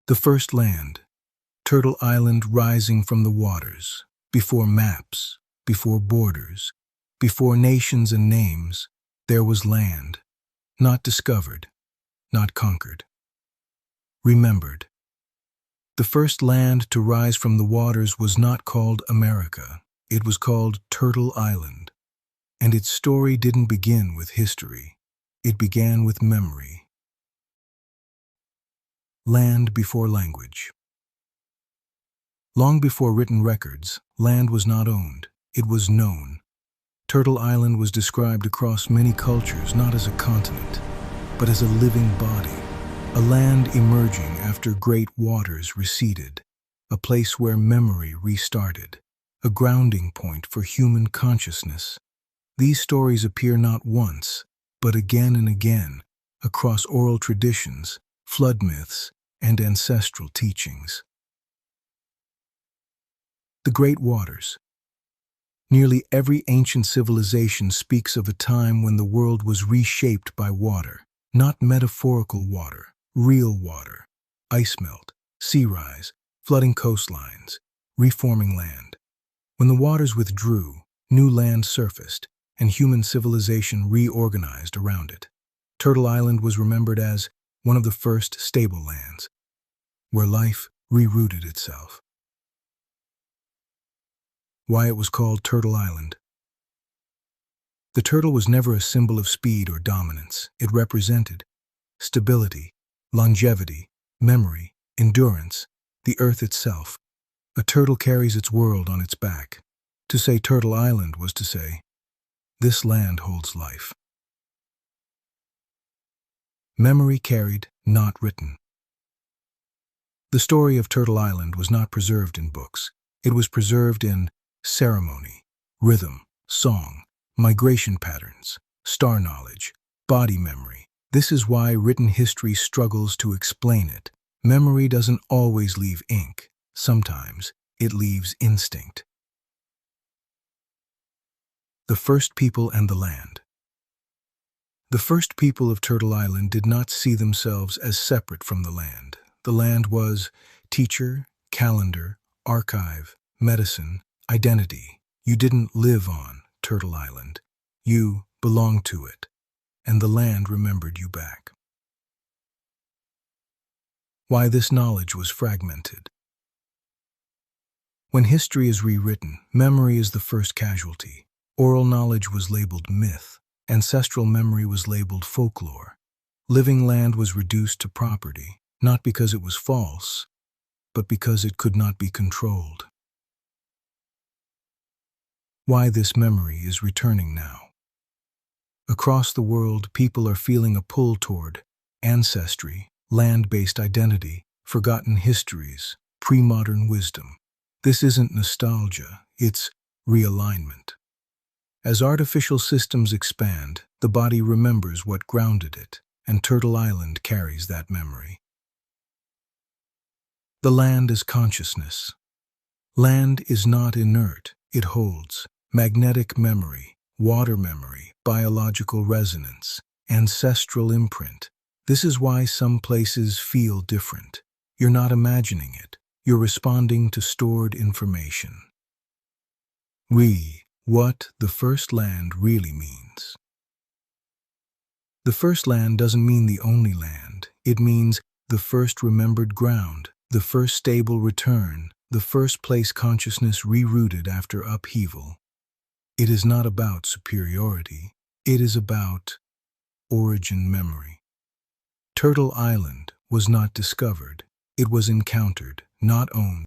The first land, Turtle Island rising from the waters, before maps, before borders, before nations and names, there was land, not discovered, not conquered. Remembered. The first land to rise from the waters was not called America, it was called Turtle Island. And its story didn't begin with history, it began with memory. Land before language. Long before written records, land was not owned, it was known. Turtle Island was described across many cultures not as a continent, but as a living body, a land emerging after great waters receded, a place where memory restarted, a grounding point for human consciousness. These stories appear not once, but again and again, across oral traditions, flood myths, and ancestral teachings. The Great Waters. Nearly every ancient civilization speaks of a time when the world was reshaped by water, not metaphorical water, real water, ice melt, sea rise, flooding coastlines, reforming land. When the waters withdrew, new land surfaced, and human civilization reorganized around it. Turtle Island was remembered as one of the first stable lands, where life rerooted itself. Why it was called Turtle Island. The turtle was never a symbol of speed or dominance. It represented stability, longevity, memory, endurance, the earth itself. A turtle carries its world on its back. To say Turtle Island was to say, this land holds life. Memory carried, not written. The story of Turtle Island was not preserved in books. It was preserved in ceremony, rhythm, song, migration patterns, star knowledge, body memory. This is why written history struggles to explain it. Memory doesn't always leave ink. Sometimes it leaves instinct. The first people and the land. The first people of Turtle Island did not see themselves as separate from the land. The land was teacher, calendar, archive, medicine, identity. You didn't live on Turtle Island. You belonged to it, and the land remembered you back. Why this knowledge was fragmented. When history is rewritten, memory is the first casualty. Oral knowledge was labeled myth. Ancestral memory was labeled folklore. Living land was reduced to property, not because it was false, but because it could not be controlled. Why this memory is returning now. Across the world, people are feeling a pull toward ancestry, land-based identity, forgotten histories, pre-modern wisdom. This isn't nostalgia, it's realignment. As artificial systems expand, the body remembers what grounded it, and Turtle Island carries that memory. The land is consciousness. Land is not inert, it holds magnetic memory, water memory, biological resonance, ancestral imprint. This is why some places feel different. You're not imagining it, you're responding to stored information. What the first land really means. The first land doesn't mean the only land. It means the first remembered ground, the first stable return, the first place consciousness rerouted after upheaval. It is not about superiority. It is about origin memory. Turtle Island was not discovered. It was encountered, not owned.